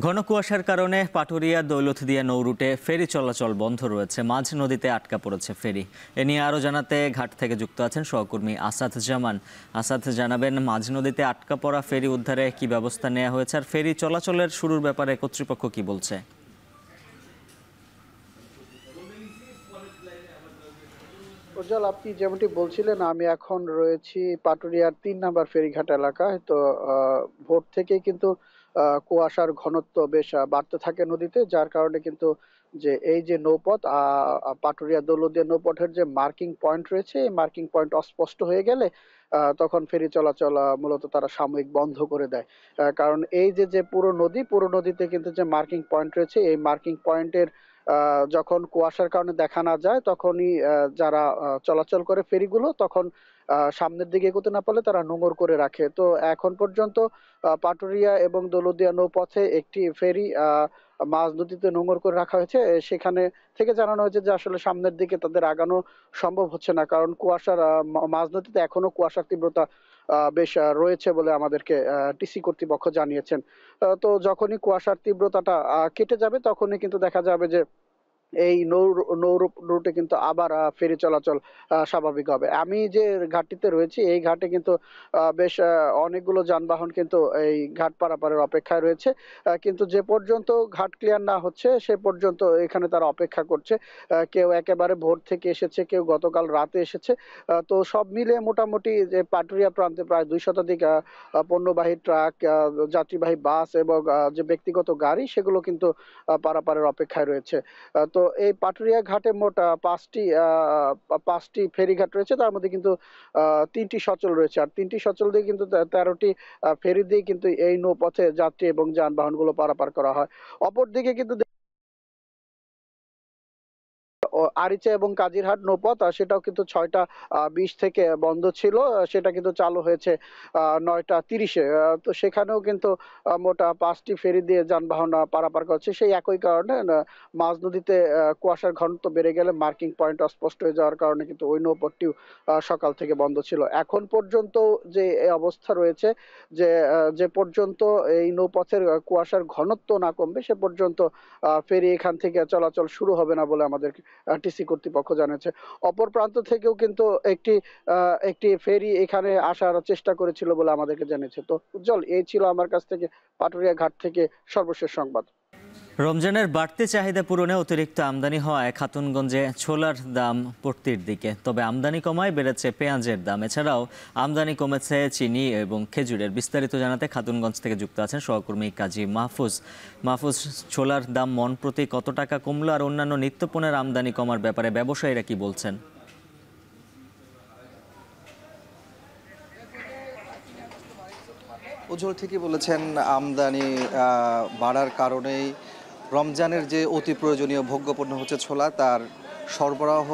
ঘন কুয়াশার কারণে পাটুরিয়া দৌলতদিয়া নৌ রুটে ফেরি চলাচল বন্ধ রয়েছে। মাঝ নদীতে আটকা পড়েছে ফেরি। এ নিয়ে আরও জানাতে ঘাট থেকে যুক্ত আছেন সহকর্মী আসাদ জামান। আসাদ, জানাবেন মাঝ নদীতে আটকা পড়া ফেরি উদ্ধারে কি ব্যবস্থা নেওয়া হয়েছে, আর ফেরি চলাচলের শুরুর ব্যাপারে কর্তৃপক্ষ কি বলছে? উজ্জ্বল, আপনি যেমনটি বলছিলেন, আমি এখন রয়েছি পাটুরিয়ার ৩ নম্বর ফেরিঘাট এলাকায়। তো ভোর থেকেই কিন্তু কুয়াশার ঘনত্ব বেশ বাড়তে থাকে নদীতে, যার কারণে কিন্তু যে এই যে নৌপথ পাটুরিয়া দৌলতদিয়া নৌপথের যে মার্কিং পয়েন্ট রয়েছে, এই মার্কিং পয়েন্ট অস্পষ্ট হয়ে গেলে তখন ফেরি চলাচল মূলত তারা সাময়িক বন্ধ করে দেয়। কারণ এই যে পুরো নদীতে কিন্তু যে মার্কিং পয়েন্ট রয়েছে, এই মার্কিং পয়েন্টের যখন কুয়াশার কারণে দেখা না যায়, তখনই যারা চলাচল করে ফেরিগুলো তখন সামনের দিকে এগোতে না পারলে তারা নোঙর করে রাখে। তো এখন পর্যন্ত পাটুরিয়া এবং দৌলতদিয়া নৌপথে একটি ফেরি মাঝ নদীতে নোঙর করে রাখা হয়েছে। সেখানে থেকে জানানো হয়েছে যে আসলে সামনের দিকে তাদের আগানো সম্ভব হচ্ছে না, কারণ কুয়াশার মাঝ নদীতে এখনো কুয়াশার তীব্রতা বেশ রয়েছে বলে আমাদেরকে টিসি কর্তৃপক্ষ জানিয়েছেন। তো যখনই কুয়াশার তীব্রতাটা কেটে যাবে, তখনই কিন্তু দেখা যাবে যে এই নৌ রুটে কিন্তু আবার ফেরি চলাচল স্বাভাবিক হবে। আমি যে ঘাটটিতে রয়েছি, এই ঘাটে কিন্তু বেশ অনেকগুলো যানবাহন কিন্তু এই ঘাট পারাপারের অপেক্ষায় রয়েছে, কিন্তু যে পর্যন্ত ঘাট ক্লিয়ার না হচ্ছে সে পর্যন্ত এখানে তারা অপেক্ষা করছে। কেউ একেবারে ভোর থেকে এসেছে, কেউ গতকাল রাতে এসেছে। তো সব মিলে মোটামুটি যে পাটুরিয়া প্রান্তে প্রায় 2 শতাধিক পণ্যবাহী ট্রাক, যাত্রীবাহী বাস এবং যে ব্যক্তিগত গাড়ি, সেগুলো কিন্তু পারাপারের অপেক্ষায় রয়েছে। তো এই পাটুরিয়া ঘাটে মোট 5টি ফেরিঘাট রয়েছে, তার মধ্যে কিন্তু 3টি সচল রয়েছে, আর 3টি সচল দিয়ে কিন্তু 13টি ফেরি দিয়ে কিন্তু এই নৌপথে যাত্রী এবং যানবাহনগুলো পারাপার করা হয়। অপরদিকে কিন্তু আরিচা এবং কাজিরহাট নৌপথ, সেটাও কিন্তু 6টা 20 থেকে বন্ধ ছিল, সেটা কিন্তু চালু হয়েছে 9টা 30-এ। তো সেখানেও কিন্তু মোট 5টি ফেরি দিয়ে যানবাহন পারাপার করছে। সেই একই কারণে মাঝ নদীতে কুয়াশার ঘনত্ব বেড়ে গেলে মার্কিং পয়েন্ট অস্পষ্ট হয়ে যাওয়ার কারণে কিন্তু ওই নৌপথটিও সকাল থেকে বন্ধ ছিল। এখন পর্যন্ত যে অবস্থা রয়েছে, যে পর্যন্ত এই নৌপথের কুয়াশার ঘনত্ব না কমবে, সে পর্যন্ত ফেরি এখান থেকে চলাচল শুরু হবে না বলে আমাদের টিসি কর্তৃপক্ষ জানিয়েছে। অপর প্রান্ত থেকেও কিন্তু একটি ফেরি এখানে আসার চেষ্টা করেছিল বলে আমাদেরকে জানিয়েছে। তো উজ্জ্বল, এই ছিল আমার কাছ থেকে পাটুরিয়া ঘাট থেকে সর্বশেষ সংবাদ। রমজানের বাড়তি চাহিদা পূরণে অতিরিক্ত আমদানি হওয়ায় খাতুনগঞ্জে ছোলার দাম পড়তির দিকে, তবে আমদানি কমায় বেড়েছে পেঁয়াজের দাম। এছাড়াও আমদানি কমেছে চিনি এবং খেজুরের। বিস্তারিত জানাতে খাতুনগঞ্জ থেকে যুক্ত আছেন সহকর্মী কাজী মাহফুজ। ছোলার দাম মন প্রতি কত টাকা কমলো, আর অন্যান্য নিত্যপণ্যের আমদানি কমার ব্যাপারে ব্যবসায়ীরা কি বলছেন? উজ্জ্বল ঠিকই বলেছেন, আমদানি বাড়ার কারণেই রমজানের যে অতি প্রয়োজনীয় ভোগ্যপণ্য হচ্ছে ছোলা, তার সরবরাহ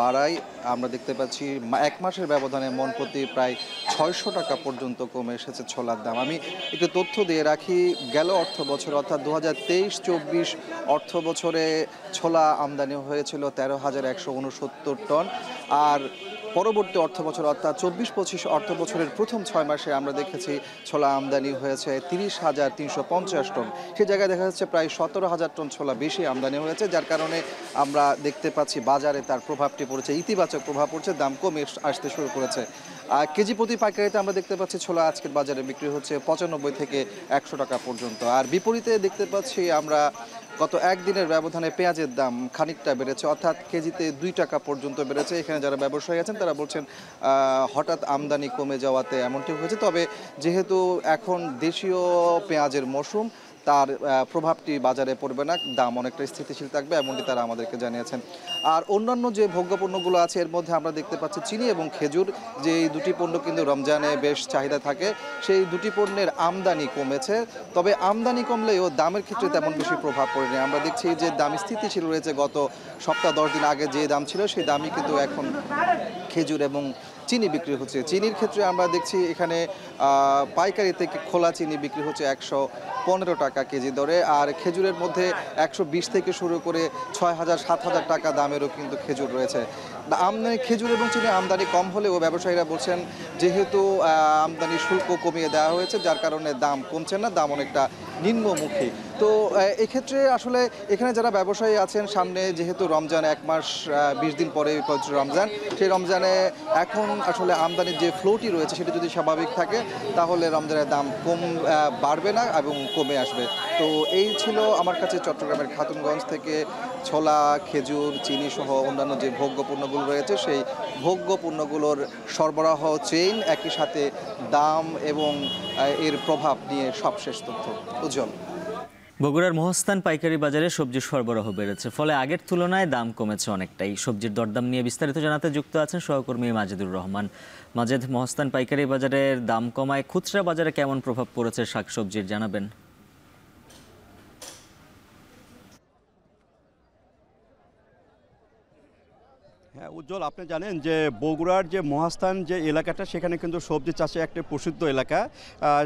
বাড়ায় আমরা দেখতে পাচ্ছি 1 মাসের ব্যবধানে মন প্রতি প্রায় 600 টাকা পর্যন্ত কমে এসেছে ছোলার দাম। আমি একটু তথ্য দিয়ে রাখি, গেল অর্থ বছর অর্থাৎ 2023-24 অর্থ বছরে ছোলা আমদানি হয়েছিল 13,169 টন, আর পরবর্তী অর্থ বছর অর্থাৎ 24-25 অর্থ বছরের প্রথম 6 মাসে আমরা দেখেছি ছোলা আমদানি হয়েছে 30,350 টন। সে জায়গায় দেখা যাচ্ছে প্রায় 17,000 টন ছোলা বেশি আমদানি হয়েছে, যার কারণে আমরা দেখতে পাচ্ছি বাজারে তার প্রভাবটি পড়েছে, ইতিবাচক প্রভাব পড়ছে, দাম কমে আসতে শুরু করেছে। কেজি প্রতি পাইকারিতে আমরা দেখতে পাচ্ছি ছোলা আজকের বাজারে বিক্রি হচ্ছে 95 থেকে 100 টাকা পর্যন্ত। আর বিপরীতে দেখতে পাচ্ছি আমরা গত একদিনের ব্যবধানে পেঁয়াজের দাম খানিকটা বেড়েছে, অর্থাৎ কেজিতে 2 টাকা পর্যন্ত বেড়েছে। এখানে যারা ব্যবসায়ী আছেন তারা বলছেন হঠাৎ আমদানি কমে যাওয়াতে এমনটি হয়েছে, তবে যেহেতু এখন দেশীয় পেঁয়াজের মৌসুম তার প্রভাবটি বাজারে পড়বে না, দাম অনেকটা স্থিতিশীল থাকবে এমনটি তারা আমাদেরকে জানিয়েছেন। আর অন্যান্য যে ভোগ্যপণ্যগুলো আছে এর মধ্যে আমরা দেখতে পাচ্ছি চিনি এবং খেজুর, যে এই দুটি পণ্য কিন্তু রমজানে বেশ চাহিদা থাকে, সেই দুটি পণ্যের আমদানি কমেছে। তবে আমদানি কমলেও দামের ক্ষেত্রে তেমন বেশি প্রভাব পড়েনি। আমরা দেখছি যে দাম স্থিতিশীল রয়েছে, গত সপ্তাহ 10 দিন আগে যে দাম ছিল সেই দামই কিন্তু এখন খেজুর এবং চিনি বিক্রি হচ্ছে। চিনির ক্ষেত্রে আমরা দেখছি এখানে পাইকারি থেকে খোলা চিনি বিক্রি হচ্ছে 115 টাকা কেজি দরে, আর খেজুরের মধ্যে 120 থেকে শুরু করে 6000-7000 টাকা দামেরও কিন্তু খেজুর রয়েছে। আমদানি খেজুর এবং চিনি আমদানি কম হলেও ব্যবসায়ীরা বলছেন যেহেতু আমদানি শুল্ক কমিয়ে দেওয়া হয়েছে যার কারণে দাম কমছে না, দাম অনেকটা নিম্নমুখী। তো এক্ষেত্রে আসলে এখানে যারা ব্যবসায়ী আছেন, সামনে যেহেতু রমজান 1 মাস 20 দিন পরে পবিত্র রমজান, সেই রমজানে এখন আসলে আমদানির যে ফ্লোটি রয়েছে সেটা যদি স্বাভাবিক থাকে তাহলে রমজানের দাম বাড়বে না এবং কমে আসবে। তো এই ছিল আমার কাছে চট্টগ্রামের খাতুনগঞ্জ থেকে ছোলা, খেজুর, চিনি সহ অন্যান্য যে ভোগ্যপণ্যগুলো রয়েছে সেই ভোগ্যপণ্যগুলোর সরবরাহ চেইন, একই সাথে দাম এবং এর প্রভাব নিয়ে সবশেষ তথ্য। উজ্জ্বল। বগুড়ার মহাস্থান পাইকারি বাজারে সবজির সরবরাহ বেড়েছে, ফলে আগের তুলনায় দাম কমেছে অনেকটাই। সবজির দরদাম নিয়ে বিস্তারিত জানাতে যুক্ত আছেন সহকর্মী মাজেদুর রহমান। মাজেদ, মহাস্থান পাইকারি বাজারের দাম কমায় খুচরা বাজারে কেমন প্রভাব পড়েছে শাকসবজির, জানাবেন? হ্যাঁ উজ্জ্বল, আপনি জানেন যে বগুড়ার যে মহাস্থান যে এলাকাটা সেখানে কিন্তু সবজি চাষে একটা প্রসিদ্ধ এলাকা।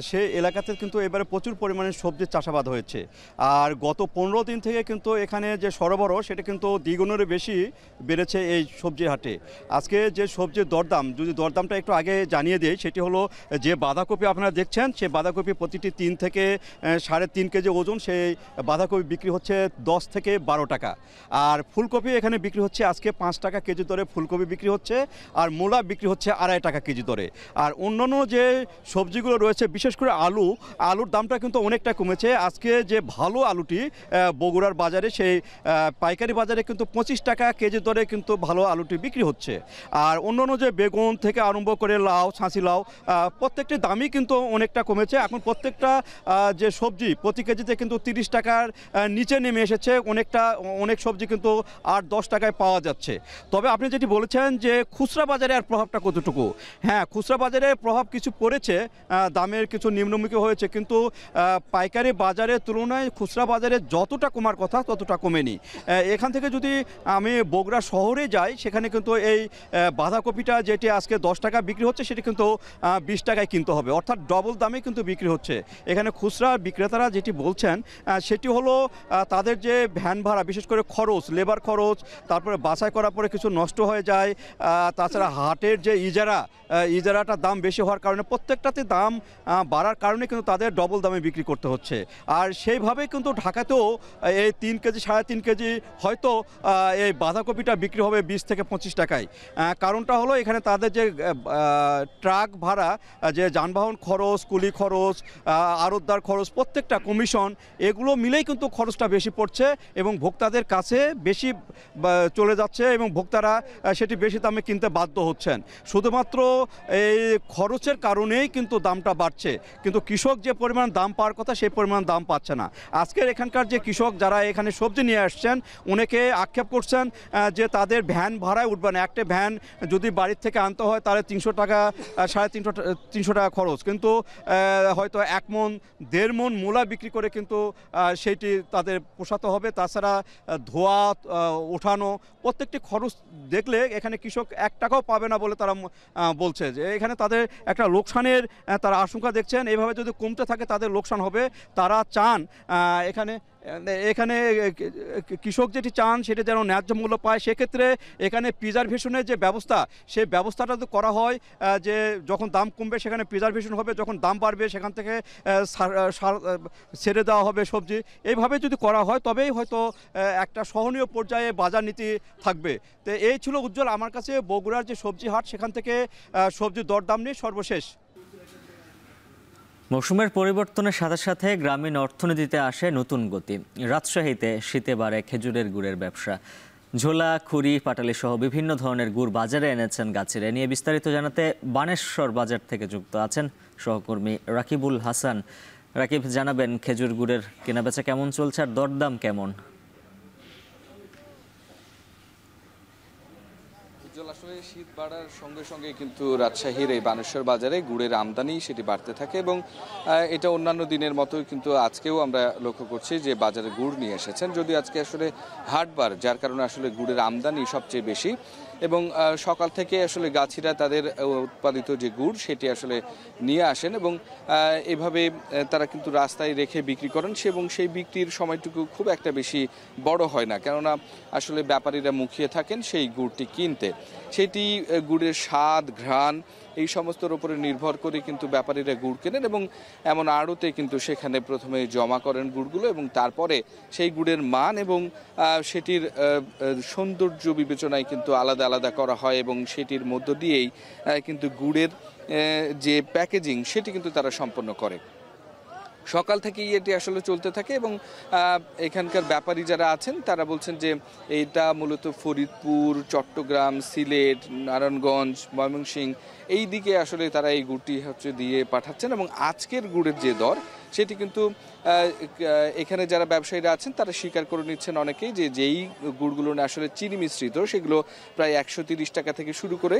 সেই এলাকাতে কিন্তু এবারে প্রচুর পরিমাণে সবজির চাষাবাদ হয়েছে। আর গত 15 দিন থেকে কিন্তু এখানে যে সরবরাহ সেটা কিন্তু দ্বিগুণেরও বেশি বেড়েছে এই সবজির হাটে। আজকে যে সবজির দরদাম, যদি দরদামটা একটু আগে জানিয়ে দিই, সেটি হলো যে বাঁধাকপি আপনারা দেখছেন, সেই বাঁধাকপি প্রতিটি 3 থেকে 3.5 কেজি ওজন, সেই বাঁধাকপি বিক্রি হচ্ছে 10 থেকে 12 টাকা। আর ফুলকপি এখানে বিক্রি হচ্ছে আজকে 5 টাকা কেজি দরে ফুলকপি বিক্রি হচ্ছে, আর মূলা বিক্রি হচ্ছে 2.5 টাকা কেজি দরে। আর অন্যান্য যে সবজিগুলো রয়েছে, বিশেষ করে আলুর দামটা কিন্তু অনেকটা কমেছে। আজকে যে ভালো আলুটি বগুড়ার বাজারে, সেই পাইকারি বাজারে কিন্তু 25 টাকা কেজি দরে কিন্তু ভালো আলুটি বিক্রি হচ্ছে। আর অন্যান্য যে বেগুন থেকে আরম্ভ করে লাউ, ছাঁচি লাউ, প্রত্যেকটি দামই কিন্তু অনেকটা কমেছে। এখন প্রত্যেকটা যে সবজি প্রতি কেজিতে কিন্তু 30 টাকার নিচে নেমে এসেছে। অনেক সবজি কিন্তু 8-10 টাকায় পাওয়া যাচ্ছে। তবে আপনি যেটি বলেছেন যে খুচরা বাজারে আর প্রভাবটা কতটুকু, হ্যাঁ খুচরা বাজারে প্রভাব কিছু পড়েছে, দামের কিছু নিম্নমুখী হয়েছে, কিন্তু পাইকারি বাজারের তুলনায় খুচরা বাজারে যতটা কমার কথা ততটা কমেনি। এখান থেকে যদি আমি বগুড়া শহরে যাই, সেখানে কিন্তু এই বাঁধাকপিটা যেটি আজকে 10 টাকা বিক্রি হচ্ছে সেটি কিন্তু 20 টাকায় কিনতে হবে, অর্থাৎ ডবল দামে কিন্তু বিক্রি হচ্ছে। এখানে খুচরা বিক্রেতারা যেটি বলছেন সেটি হলো তাদের যে ভ্যান ভাড়া, বিশেষ করে খরচ, লেবার খরচ, তারপরে বাছাই করার পরে কিছু নষ্ট হয়ে যায়, তাছাড়া হাটের যে ইজারাটার দাম বেশি হওয়ার কারণে প্রত্যেকটাতে দাম বাড়ার কারণে কিন্তু তাদের ডবল দামে বিক্রি করতে হচ্ছে। আর সেইভাবেই কিন্তু ঢাকাতেও এই 3 কেজি 3.5 কেজি হয়তো এই বাঁধাকপিটা বিক্রি হবে 20 থেকে 25 টাকায়। কারণটা হলো এখানে তাদের যে ট্রাক ভাড়া, যে যানবাহন খরচ, কুলি খরচ, আড়তদার খরচ, প্রত্যেকটা কমিশন, এগুলো মিলেই কিন্তু খরচটা বেশি পড়ছে এবং ভোক্তাদের কাছে বেশি চলে যাচ্ছে এবং ভোক্তারা সেটি বেশি দামে কিনতে বাধ্য হচ্ছেন। শুধুমাত্র এই খরচের কারণেই কিন্তু দামটা বাড়ছে, কিন্তু কৃষক যে পরিমাণ দাম পাওয়ার কথা সেই পরিমাণ দাম পাচ্ছে না। আজকের এখানকার যে কৃষক যারা এখানে সবজি নিয়ে আসছেন, অনেকে আক্ষেপ করছেন যে তাদের ভ্যান ভাড়ায় উঠবে না। একটা ভ্যান যদি বাড়ির থেকে আনতে হয় তাহলে 300 টাকা, 350 টাকা খরচ, কিন্তু হয়তো 1 মণ 1.5 মণ মূলা বিক্রি করে কিন্তু সেইটি তাদের পোষাতে হবে। তাছাড়া ধোয়া, ওঠানো, প্রত্যেকটি খরচ দেখলে এখানে কৃষক 1 টাকাও পাবে না বলে তারা বলছে যে এখানে তাদের একটা লোকসানের তারা আশঙ্কা দেখছেন। এইভাবে যদি কমতে থাকে তাদের লোকসান হবে। তারা চান এখানে এখানে কৃষক যেটি চান সেটা যেন ন্যায্য মূল্য পায়, সেক্ষেত্রে এখানে প্রিজারভেশনের যে ব্যবস্থা সেই ব্যবস্থাটা তো করা হয় যে যখন দাম কমবে সেখানে প্রিজারভেশন হবে, যখন দাম বাড়বে সেখান থেকে ছেড়ে দেওয়া হবে সবজি। এইভাবে যদি করা হয় তবেই হয়তো একটা সহনীয় পর্যায়ে বাজার নীতি থাকবে। তো এই ছিল উজ্জ্বল আমার কাছে বগুড়ার যে সবজি হাট, সেখান থেকে সবজির দরদাম নিয়ে সর্বশেষ। মৌসুমের পরিবর্তনের সাথে সাথে গ্রামীণ অর্থনীতিতে আসে নতুন গতি। রাজশাহীতে শীতে বাড়ে খেজুরের গুড়ের ব্যবসা। ঝোলা, খুরি, পাটালি সহ বিভিন্ন ধরনের গুড় বাজারে এনেছেন গাছিরা। নিয়ে বিস্তারিত জানাতে বানেশ্বর বাজার থেকে যুক্ত আছেন সহকর্মী রাকিবুল হাসান। রাকিব, জানাবেন খেজুর গুড়ের কেনাবেচা কেমন চলছে আর দরদাম কেমন? আসলে শীত বাড়ার সঙ্গে সঙ্গে কিন্তু রাজশাহীর এই বানেশ্বর বাজারে গুড়ের আমদানি সেটি বাড়তে থাকে এবং এটা অন্যান্য দিনের মতোই কিন্তু আজকেও আমরা লক্ষ্য করছি যে বাজারে গুড় নিয়ে এসেছেন। যদি আজকে আসলে হাটবার, যার কারণে আসলে গুড়ের আমদানি সবচেয়ে বেশি এবং সকাল থেকে আসলে গাছিরা তাদের উৎপাদিত যে গুড় সেটি আসলে নিয়ে আসেন এবং এভাবে তারা কিন্তু রাস্তায় রেখে বিক্রি করেন এবং সেই বিক্রির সময়টুকু খুব একটা বেশি বড় হয় না, কেননা আসলে ব্যাপারীরা মুখিয়ে থাকেন সেই গুড়টি কিনতে। সেটি গুড়ের স্বাদ, ঘ্রাণ এই সমস্তর উপরে নির্ভর করে কিন্তু ব্যাপারীরা গুড় কেনেন এবং এমন আড়তে কিন্তু সেখানে প্রথমে জমা করেন গুড়গুলো এবং তারপরে সেই গুড়ের মান এবং সেটির সৌন্দর্য বিবেচনায় কিন্তু আলাদা আলাদা করা হয় এবং সেটির মধ্য দিয়েই কিন্তু গুড়ের যে প্যাকেজিং সেটি কিন্তু তারা সম্পন্ন করে। সকাল থেকেই এটি আসলে চলতে থাকে এবং এখানকার ব্যাপারী যারা আছেন তারা বলছেন যে এইটা মূলত ফরিদপুর, চট্টগ্রাম, সিলেট, নারায়ণগঞ্জ, ময়মনসিংহ এই দিকে আসলে তারা এই গুড়টি হচ্ছে দিয়ে পাঠাচ্ছেন এবং আজকের গুড়ের যে দর সেটি কিন্তু এখানে যারা ব্যবসায়ীরা আছেন তারা স্বীকার করে নিচ্ছেন অনেকেই যে যেই গুড়গুলো আসলে চিনি মিশ্রিত সেগুলো প্রায় 130 টাকা থেকে শুরু করে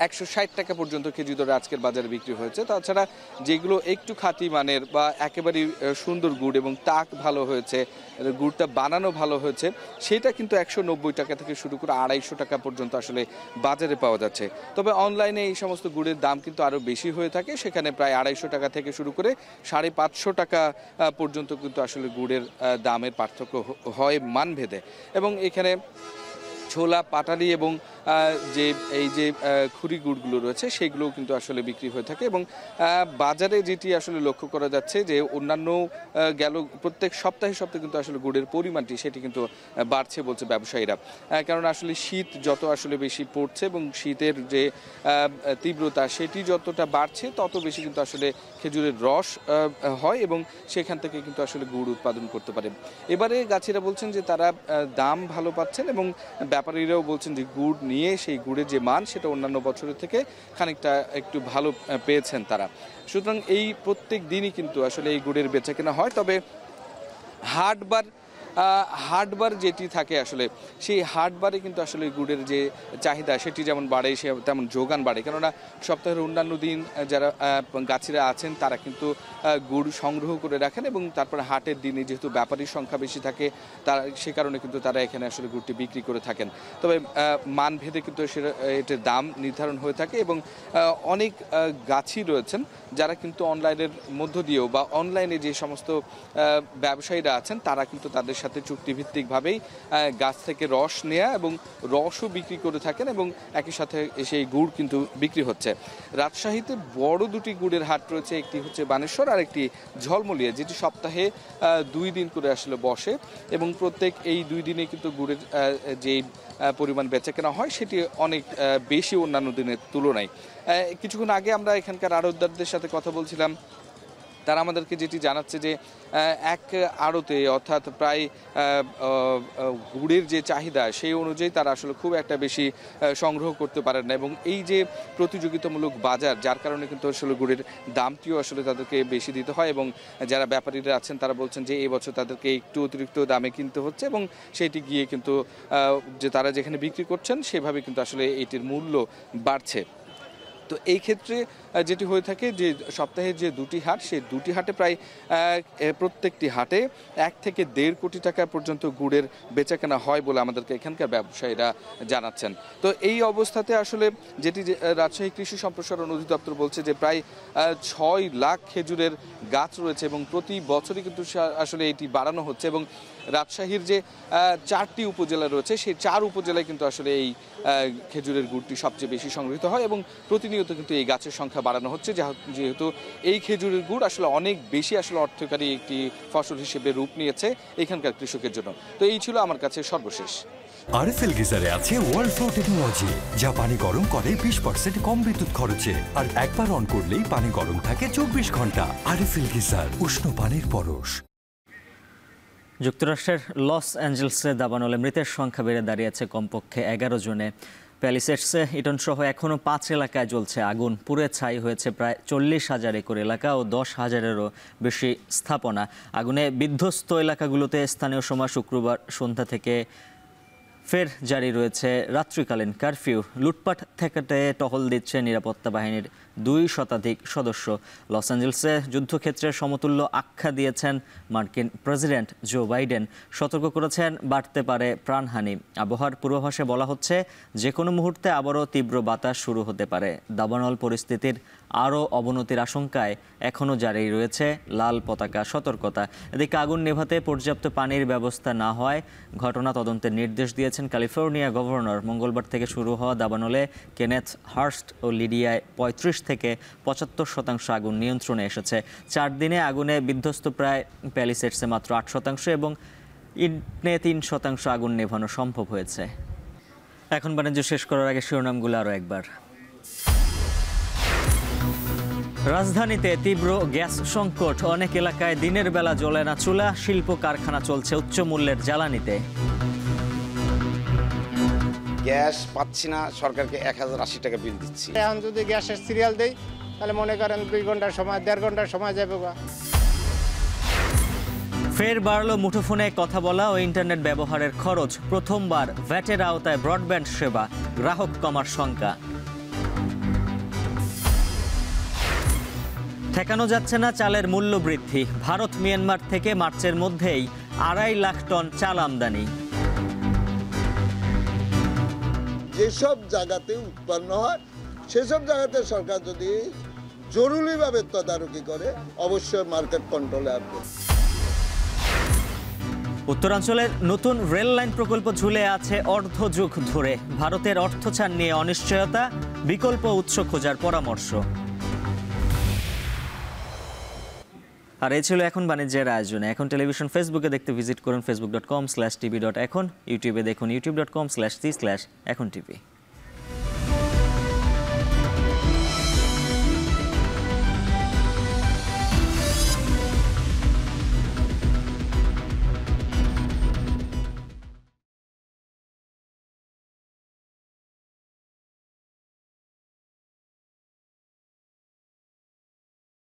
160 টাকা পর্যন্ত কেজি দরে আজকের বাজারে বিক্রি হয়েছে। তাছাড়া যেগুলো একটু খাঁটি মানের বা একেবারেই সুন্দর গুড় এবং তাক ভালো হয়েছে, গুড়টা বানানো ভালো হয়েছে, সেটা কিন্তু 190 টাকা থেকে শুরু করে 250 টাকা পর্যন্ত আসলে বাজারে পাওয়া যাচ্ছে। তবে অনলাইনে এই সমস্ত গুড়ের দাম কিন্তু আরও বেশি হয়ে থাকে, সেখানে প্রায় 250 টাকা থেকে শুরু করে 550 টাকা পর্যন্ত কিন্তু আসলে গুড়ের দামের পার্থক্য হয় মানভেদে। এবং এখানে ছোলা, পাটালি এবং যে এই যে খুরি গুড়গুলো রয়েছে সেগুলোও কিন্তু আসলে বিক্রি হয়ে থাকে এবং বাজারে যেটি আসলে লক্ষ্য করা যাচ্ছে যে অন্যান্য গেল প্রত্যেক সপ্তাহে কিন্তু আসলে গুড়ের পরিমাণটি সেটি কিন্তু বাড়ছে বলছে ব্যবসায়ীরা, কারণ আসলে শীত যত আসলে বেশি পড়ছে এবং শীতের যে তীব্রতা সেটি যতটা বাড়ছে তত বেশি কিন্তু আসলে খেজুরের রস হয় এবং সেখান থেকে কিন্তু আসলে গুড় উৎপাদন করতে পারে। এবারে গাছিরা বলছেন যে তারা দাম ভালো পাচ্ছেন এবং ব্যাপারীরাও বলছেন যে গুড় নিয়ে সেই গুড়ের যে মান সেটা অন্যান্য বছরের থেকে খানিকটা একটু ভালো পেয়েছেন তারা। সুতরাং এই প্রত্যেক দিনই কিন্তু আসলে এই গুড়ের বেচাকেনা হয়। তবে হাটবার যেটি থাকে আসলে সেই হাটবারে কিন্তু আসলে গুড়ের যে চাহিদা সেটি যেমন বাড়ে সে তেমন যোগান বাড়ে, কেননা সপ্তাহের অন্যান্য দিন যারা গাছিরা আছেন তারা কিন্তু গুড় সংগ্রহ করে রাখেন এবং তারপরে হাটের দিনে যেহেতু ব্যাপারীর সংখ্যা বেশি থাকে তারা সে কারণে কিন্তু তারা এখানে আসলে গুড়টি বিক্রি করে থাকেন। তবে মান ভেদে কিন্তু এটার দাম নির্ধারণ হয়ে থাকে এবং অনেক গাছি রয়েছেন যারা কিন্তু অনলাইনের মধ্য দিয়েও বা অনলাইনে যে সমস্ত ব্যবসায়ীরা আছেন তারা কিন্তু তাদের সাথে চুক্তিভিত্তিকভাবেই গাছ থেকে রস নেয়া এবং রসও বিক্রি করে থাকেন এবং একই সাথে সেই গুড় কিন্তু বিক্রি হচ্ছে। রাজশাহীতে বড় দুটি গুড়ের হাট রয়েছে, একটি হচ্ছে বানেশ্বর আর একটি ঝলমলিয়া, যেটি সপ্তাহে 2 দিন করে আসলে বসে এবং প্রত্যেক এই 2 দিনে কিন্তু গুড়ের যে পরিমাণ বেচাকেনা হয় সেটি অনেক বেশি অন্যান্য দিনের তুলনায়। কিছুক্ষণ আগে আমরা এখানকার আড়তদারদের সাথে কথা বলছিলাম, তারা আমাদেরকে যেটি জানাচ্ছে যে এক আড়তে অর্থাৎ প্রায় গুড়ের যে চাহিদা সেই অনুযায়ী তারা আসলে খুব একটা বেশি সংগ্রহ করতে পারেন না এবং এই যে প্রতিযোগিতামূলক বাজার যার কারণে কিন্তু আসলে গুড়ের দামটিও আসলে তাদেরকে বেশি দিতে হয় এবং যারা ব্যাপারীরা আছেন তারা বলছেন যে এই বছর তাদেরকে একটু অতিরিক্ত দামে কিনতে হচ্ছে এবং সেটি গিয়ে কিন্তু যে তারা যেখানে বিক্রি করছেন সেভাবে কিন্তু আসলে এটির মূল্য বাড়ছে। তো এই ক্ষেত্রে যেটি হয়ে থাকে যে সপ্তাহে যে দুটি হাট, সেই দুটি হাটে প্রায় প্রত্যেকটি হাটে 1 থেকে 1.5 কোটি টাকা পর্যন্ত গুড়ের বেচাকেনা হয় বলে আমাদেরকে এখানকার ব্যবসায়ীরা জানাচ্ছেন। তো এই অবস্থাতে আসলে যেটি রাজশাহী কৃষি সম্প্রসারণ অধিদপ্তর বলছে যে প্রায় 6 লাখ খেজুরের গাছ রয়েছে এবং প্রতি বছরই কিন্তু আসলে এটি বাড়ানো হচ্ছে এবং রাজশাহীর যে 4টি উপজেলা রয়েছে সেই 4 উপজেলায় কিন্তু আসলে এই খেজুরের গুড়টি সবচেয়ে বেশি সংগৃহীত হয় এবং প্রতিনিয়ত কিন্তু এই গাছের সংখ্যা বাড়ানো হচ্ছে, যেহেতু এই খেজুরের গুড় আসলে অনেক বেশি আসলে অর্থকারী একটি ফসল হিসেবে রূপ নিয়েছে এখানকার কৃষকের জন্য। তো এই ছিল আমার কাছে সর্বশেষ। আরএফএল গিজারে আছে ওয়ার্ল্ড ফ্লো টেকনোলজি, যা পানি গরম করে 20% কম বিদ্যুৎ খরচে, আর একবার অন করলেই পানি গরম থাকে 24 ঘন্টা। আরএফএল গিজার, উষ্ণ পানির পরশ। যুক্তরাষ্ট্রের লস অ্যাঞ্জেলসে দাবানলে মৃতের সংখ্যা বেড়ে দাঁড়িয়েছে কমপক্ষে 11 জনে। প্যালিসেডসে ইটন সহ এখনও 5 এলাকায় জ্বলছে আগুন। পুড়ে ছাই হয়েছে প্রায় 40,000 একর এলাকা ও 10,000-এরও বেশি স্থাপনা। আগুনে বিধ্বস্ত এলাকাগুলোতে স্থানীয় সময় শুক্রবার সন্ধ্যা থেকে ফের জারি রয়েছে রাত্রিকালীন কারফিউ। লুটপাট ঠেকাতে টহল দিচ্ছে নিরাপত্তা বাহিনীর 2 শতাধিক সদস্য। লস অ্যাঞ্জেলসে যুদ্ধক্ষেত্রের সমতুল্য আখ্যা দিয়েছেন মার্কিন প্রেসিডেন্ট জো বাইডেন। সতর্ক করেছেন বাড়তে পারে প্রাণহানি। আবহাওয়ার পূর্বাভাসে বলা হচ্ছে যে কোনো মুহূর্তে আবারও তীব্র বাতাস শুরু হতে পারে। দাবানল পরিস্থিতির আরও অবনতির আশঙ্কায় এখনও জারি রয়েছে লাল পতাকা সতর্কতা। এদিকে আগুন নেভাতে পর্যাপ্ত পানির ব্যবস্থা না হওয়ায় ঘটনা তদন্তের নির্দেশ দিয়েছেন ক্যালিফোর্নিয়া গভর্নর। মঙ্গলবার থেকে শুরু হওয়া দাবানলে কেনেথ হার্স্ট ও লিডিয়ায় 35 থেকে 75% আগুন নিয়ন্ত্রণে এসেছে। 4 দিনে আগুনে বিধ্বস্ত প্রায় প্যালিসেডসে মাত্র 8% এবং ইডনে 3% আগুন নেভানো সম্ভব হয়েছে। এখন বাণিজ্য শেষ করার আগে শিরোনামগুলো আরও একবার। রাজধানীতে তীব্র গ্যাস সংকট, অনেক এলাকায় দিনের বেলা জ্বলে না চুলা, শিল্প কারখানা চলছে উচ্চ মূল্যের জ্বালানিতে। গ্যাস পাচ্ছি না, সরকারকে 1080 টাকা বিল দিচ্ছি। এখন যদি গ্যাসের সিরিয়াল দেই তাহলে মনে করেন 2 ঘন্টার সময় 1.5 ঘন্টার সময় যাবে। ফের বাড়লো মুঠোফোনে কথা বলা ও ইন্টারনেট ব্যবহারের খরচ। প্রথমবার ভ্যাটের আওতায় ব্রডব্যান্ড সেবা, গ্রাহক কমার শঙ্কা। ঠেকানো যাচ্ছে না চালের মূল্য বৃদ্ধি। ভারত মিয়ানমার থেকে মার্চের মধ্যেই 2.5 লাখ টন চাল আমদানি। যেসব জায়গাতে উৎপন্ন হয় সেসব জায়গাতে সরকার যদি জরুরিভাবে তদারকি করে অবশ্যই মার্কেট কন্ট্রোলে আসবে। উত্তরাঞ্চলের নতুন রেল লাইন প্রকল্প ঝুলে আছে অর্ধযুগ ধরে। ভারতের অর্থ ছাড় নিয়ে অনিশ্চয়তা, বিকল্প উৎস খোঁজার পরামর্শ। আর এই ছিল এখন বাণিজ্যের আয়োজনে। এখন টেলিভিশন ফেসবুকে দেখতে ভিজিট করুন facebook.com/tv.এখন। ইউটিউবে দেখুন youtube.com/c/echontv।